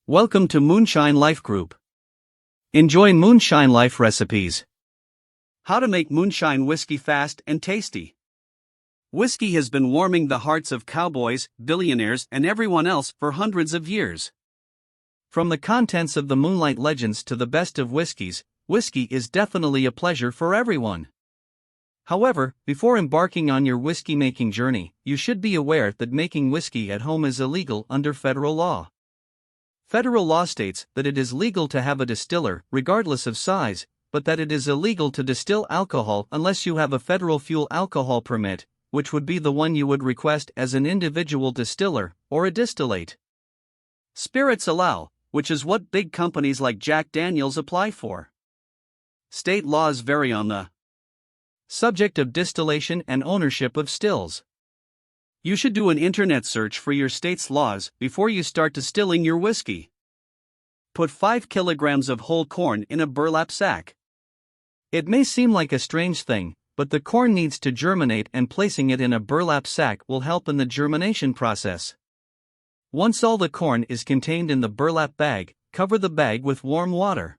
Welcome to Moonshine Life Group. Enjoy Moonshine Life Recipes. How to make moonshine whiskey fast and tasty. Whiskey has been warming the hearts of cowboys, billionaires, and everyone else for hundreds of years. From the contents of the Moonlight Legends to the best of whiskeys, whiskey is definitely a pleasure for everyone. However, before embarking on your whiskey-making journey, you should be aware that making whiskey at home is illegal under federal law. Federal law states that it is legal to have a distiller, regardless of size, but that it is illegal to distill alcohol unless you have a federal fuel alcohol permit, which would be the one you would request as an individual distiller, or a distillate. Spirits allow, which is what big companies like Jack Daniel's apply for. State laws vary on the subject of distillation and ownership of stills. You should do an internet search for your state's laws before you start distilling your whiskey. Put 5 kilograms of whole corn in a burlap sack. It may seem like a strange thing, but the corn needs to germinate, and placing it in a burlap sack will help in the germination process. Once all the corn is contained in the burlap bag, cover the bag with warm water.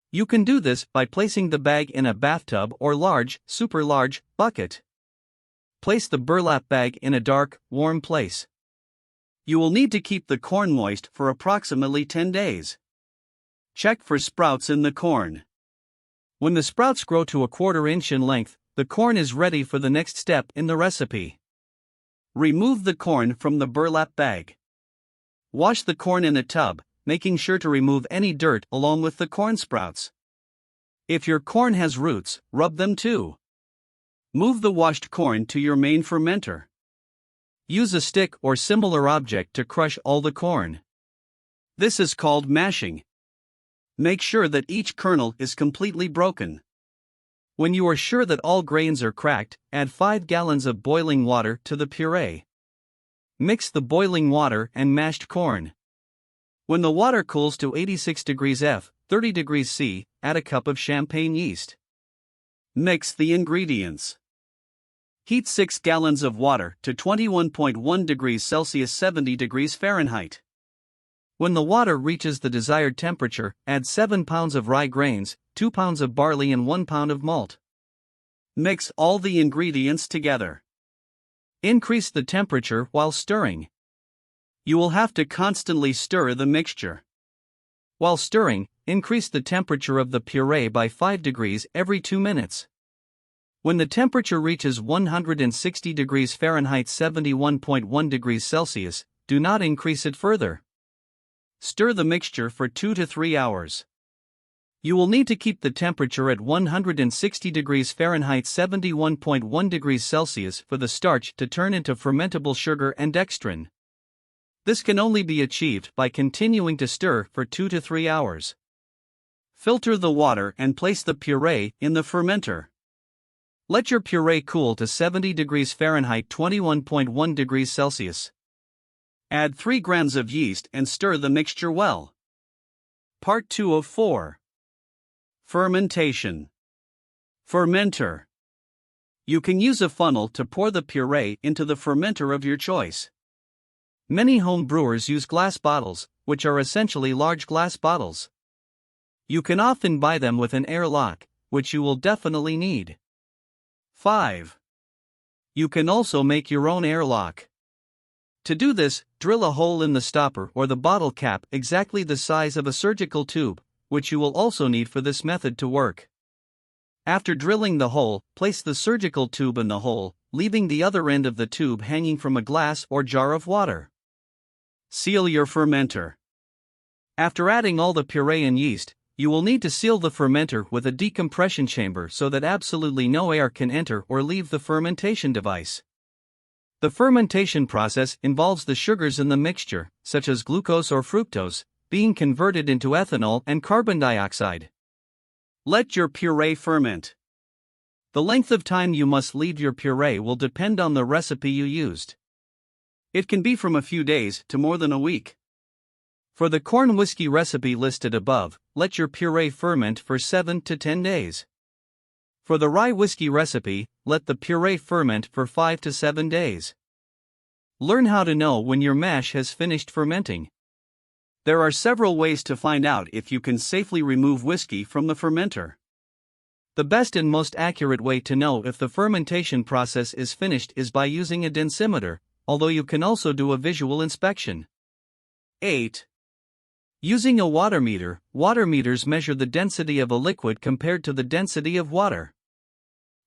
You can do this by placing the bag in a bathtub or large, super large, bucket. Place the burlap bag in a dark, warm place. You will need to keep the corn moist for approximately 10 days. Check for sprouts in the corn. When the sprouts grow to a 1/4 inch in length, the corn is ready for the next step in the recipe. Remove the corn from the burlap bag. Wash the corn in a tub, making sure to remove any dirt along with the corn sprouts. If your corn has roots, rub them too. Move the washed corn to your main fermenter. Use a stick or similar object to crush all the corn. This is called mashing. Make sure that each kernel is completely broken. When you are sure that all grains are cracked, add 5 gallons of boiling water to the puree. Mix the boiling water and mashed corn. When the water cools to 86 degrees F, 30 degrees C, add a cup of champagne yeast. Mix the ingredients. Heat 6 gallons of water to 21.1 degrees Celsius 70 degrees Fahrenheit. When the water reaches the desired temperature, add 7 pounds of rye grains, 2 pounds of barley and 1 pound of malt. Mix all the ingredients together. Increase the temperature while stirring. You will have to constantly stir the mixture. While stirring, increase the temperature of the puree by 5 degrees every 2 minutes. When the temperature reaches 160 degrees Fahrenheit 71.1 degrees Celsius, do not increase it further. Stir the mixture for 2 to 3 hours. You will need to keep the temperature at 160 degrees Fahrenheit 71.1 degrees Celsius for the starch to turn into fermentable sugar and dextrin. This can only be achieved by continuing to stir for 2 to 3 hours. Filter the water and place the puree in the fermenter. Let your puree cool to 70 degrees Fahrenheit 21.1 degrees Celsius. Add 3 grams of yeast and stir the mixture well. Part 2 of 4. Fermentation. Fermenter. You can use a funnel to pour the puree into the fermenter of your choice. Many home brewers use glass bottles, which are essentially large glass bottles. You can often buy them with an airlock, which you will definitely need. 5. You can also make your own airlock. To do this, drill a hole in the stopper or the bottle cap exactly the size of a surgical tube, which you will also need for this method to work. After drilling the hole, place the surgical tube in the hole, leaving the other end of the tube hanging from a glass or jar of water. Seal your fermenter. After adding all the puree and yeast, you will need to seal the fermenter with a decompression chamber so that absolutely no air can enter or leave the fermentation device. The fermentation process involves the sugars in the mixture, such as glucose or fructose, being converted into ethanol and carbon dioxide. Let your puree ferment. The length of time you must leave your puree will depend on the recipe you used. It can be from a few days to more than a week. For the corn whiskey recipe listed above, let your puree ferment for 7 to 10 days. For the rye whiskey recipe, let the puree ferment for 5 to 7 days. Learn how to know when your mash has finished fermenting. There are several ways to find out if you can safely remove whiskey from the fermenter. The best and most accurate way to know if the fermentation process is finished is by using a densimeter, although you can also do a visual inspection. 8. Using a water meter. Water meters measure the density of a liquid compared to the density of water.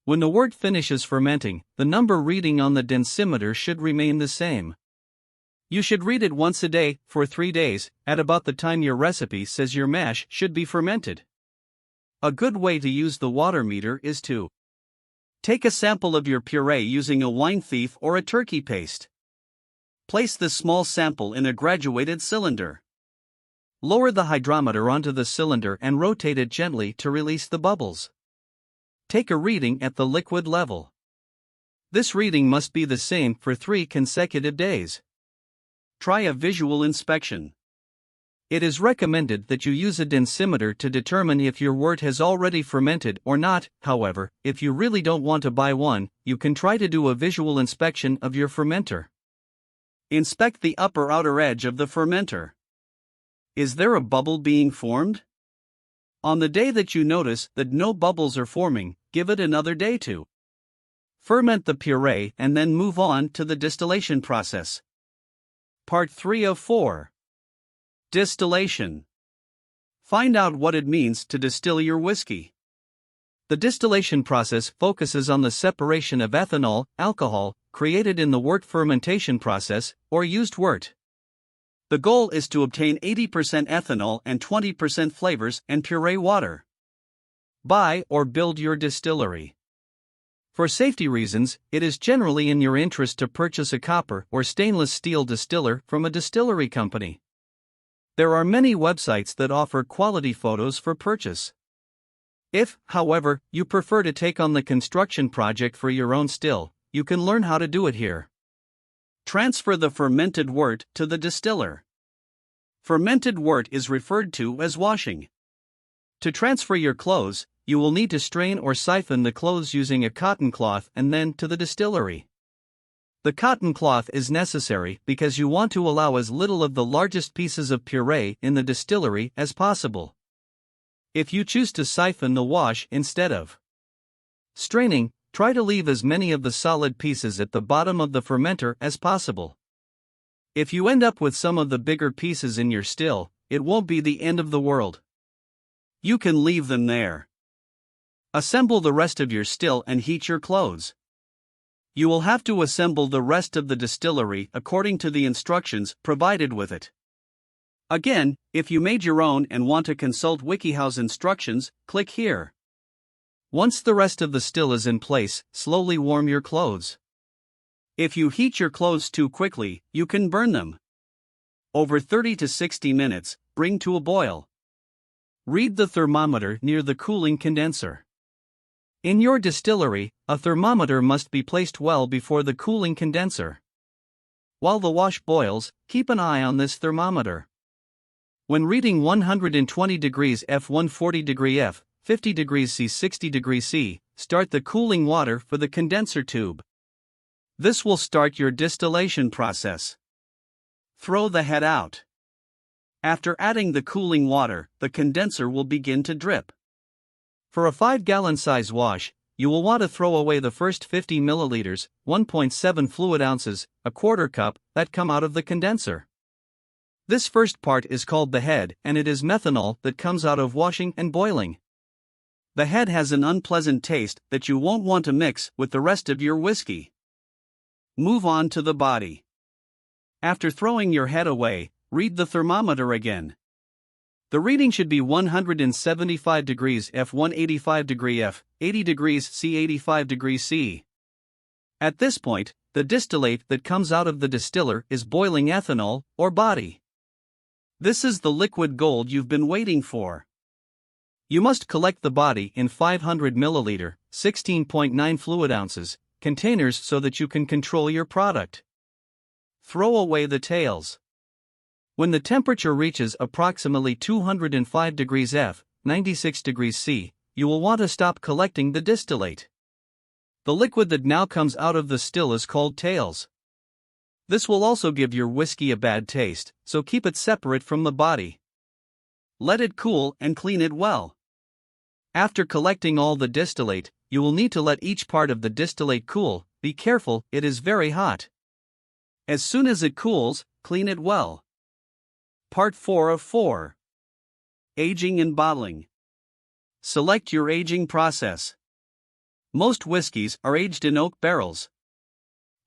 When the wort finishes fermenting, the number reading on the densimeter should remain the same. You should read it once a day, for 3 days, at about the time your recipe says your mash should be fermented. A good way to use the water meter is to take a sample of your puree using a wine thief or a turkey paste. Place the small sample in a graduated cylinder. Lower the hydrometer onto the cylinder and rotate it gently to release the bubbles. Take a reading at the liquid level. This reading must be the same for 3 consecutive days. Try a visual inspection. It is recommended that you use a densimeter to determine if your wort has already fermented or not. However, if you really don't want to buy one, you can try to do a visual inspection of your fermenter. Inspect the outer edge of the fermenter. Is there a bubble being formed? On the day that you notice that no bubbles are forming, give it another day to ferment the puree and then move on to the distillation process. Part 3 of 4. Distillation. Find out what it means to distill your whiskey. The distillation process focuses on the separation of ethanol, alcohol, created in the wort fermentation process, or used wort. The goal is to obtain 80% ethanol and 20% flavors and puree water. Buy or build your distillery. For safety reasons, it is generally in your interest to purchase a copper or stainless steel distiller from a distillery company. There are many websites that offer quality photos for purchase. If, however, you prefer to take on the construction project for your own still, you can learn how to do it here. Transfer the fermented wort to the distiller. Fermented wort is referred to as washing. To transfer your clothes, you will need to strain or siphon the clothes using a cotton cloth and then to the distillery. The cotton cloth is necessary because you want to allow as little of the largest pieces of puree in the distillery as possible. If you choose to siphon the wash instead of straining, try to leave as many of the solid pieces at the bottom of the fermenter as possible. If you end up with some of the bigger pieces in your still, it won't be the end of the world. You can leave them there. Assemble the rest of your still and heat your clothes. You will have to assemble the rest of the distillery according to the instructions provided with it. Again, if you made your own and want to consult WikiHow's instructions, click here. Once the rest of the still is in place, slowly warm your clothes. If you heat your clothes too quickly, you can burn them. Over 30 to 60 minutes, bring to a boil. Read the thermometer near the cooling condenser. In your distillery, a thermometer must be placed well before the cooling condenser. While the wash boils, keep an eye on this thermometer. When reading 120 degrees F, 140 degree F, 50 degrees C, 60 degrees C, start the cooling water for the condenser tube. This will start your distillation process. Throw the head out. After adding the cooling water, the condenser will begin to drip. For a 5-gallon size wash, you will want to throw away the first 50 milliliters, 1.7 fluid ounces, a quarter cup, that come out of the condenser. This first part is called the head, and it is methanol that comes out of washing and boiling. The head has an unpleasant taste that you won't want to mix with the rest of your whiskey. Move on to the body. After throwing your head away, read the thermometer again. The reading should be 175 degrees F, 185 degree F, 80 degrees C, 85 degrees C. At this point, the distillate that comes out of the distiller is boiling ethanol, or body. This is the liquid gold you've been waiting for. You must collect the body in 500 milliliter, 16.9 fluid ounces, containers so that you can control your product. Throw away the tails. When the temperature reaches approximately 205 degrees F, 96 degrees C, you will want to stop collecting the distillate. The liquid that now comes out of the still is called tails. This will also give your whiskey a bad taste, so keep it separate from the body. Let it cool and clean it well. After collecting all the distillate, you will need to let each part of the distillate cool. Be careful, it is very hot. As soon as it cools, clean it well. Part 4 of 4. Aging and bottling. Select your aging process. Most whiskeys are aged in oak barrels.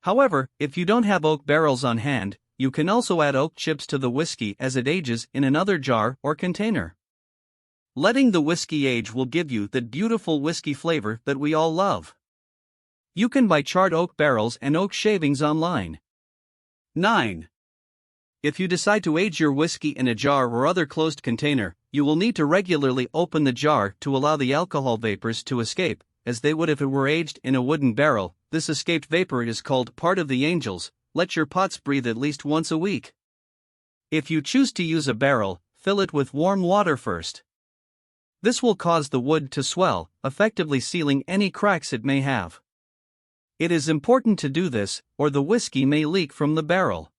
However, if you don't have oak barrels on hand, you can also add oak chips to the whiskey as it ages in another jar or container. Letting the whiskey age will give you that beautiful whiskey flavor that we all love. You can buy charred oak barrels and oak shavings online. 9. If you decide to age your whiskey in a jar or other closed container, you will need to regularly open the jar to allow the alcohol vapors to escape, as they would if it were aged in a wooden barrel. This escaped vapor is called part of the angels. Let your pots breathe at least once a week. If you choose to use a barrel, fill it with warm water first. This will cause the wood to swell, effectively sealing any cracks it may have. It is important to do this, or the whiskey may leak from the barrel.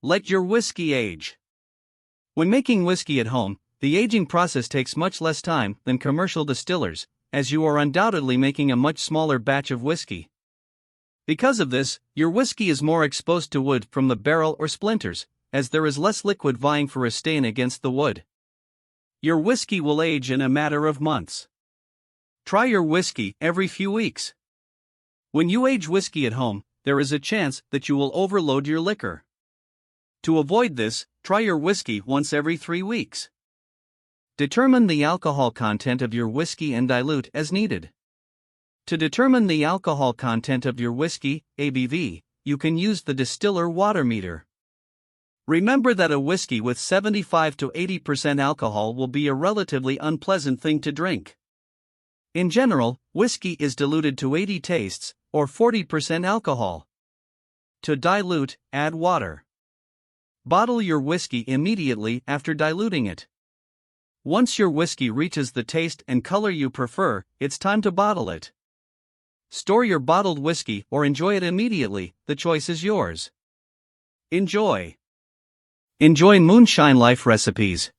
Let your whiskey age. When making whiskey at home, the aging process takes much less time than commercial distillers, as you are undoubtedly making a much smaller batch of whiskey. Because of this, your whiskey is more exposed to wood from the barrel or splinters, as there is less liquid vying for a stain against the wood. Your whiskey will age in a matter of months. Try your whiskey every few weeks. When you age whiskey at home, there is a chance that you will overload your liquor. To avoid this, try your whiskey once every 3 weeks. Determine the alcohol content of your whiskey and dilute as needed. To determine the alcohol content of your whiskey, ABV, you can use the distiller water meter. Remember that a whiskey with 75 to 80% alcohol will be a relatively unpleasant thing to drink. In general, whiskey is diluted to 80 tastes, or 40% alcohol. To dilute, add water. Bottle your whiskey immediately after diluting it. Once your whiskey reaches the taste and color you prefer, it's time to bottle it. Store your bottled whiskey or enjoy it immediately, the choice is yours. Enjoy. Enjoy Moonshine Life Recipes.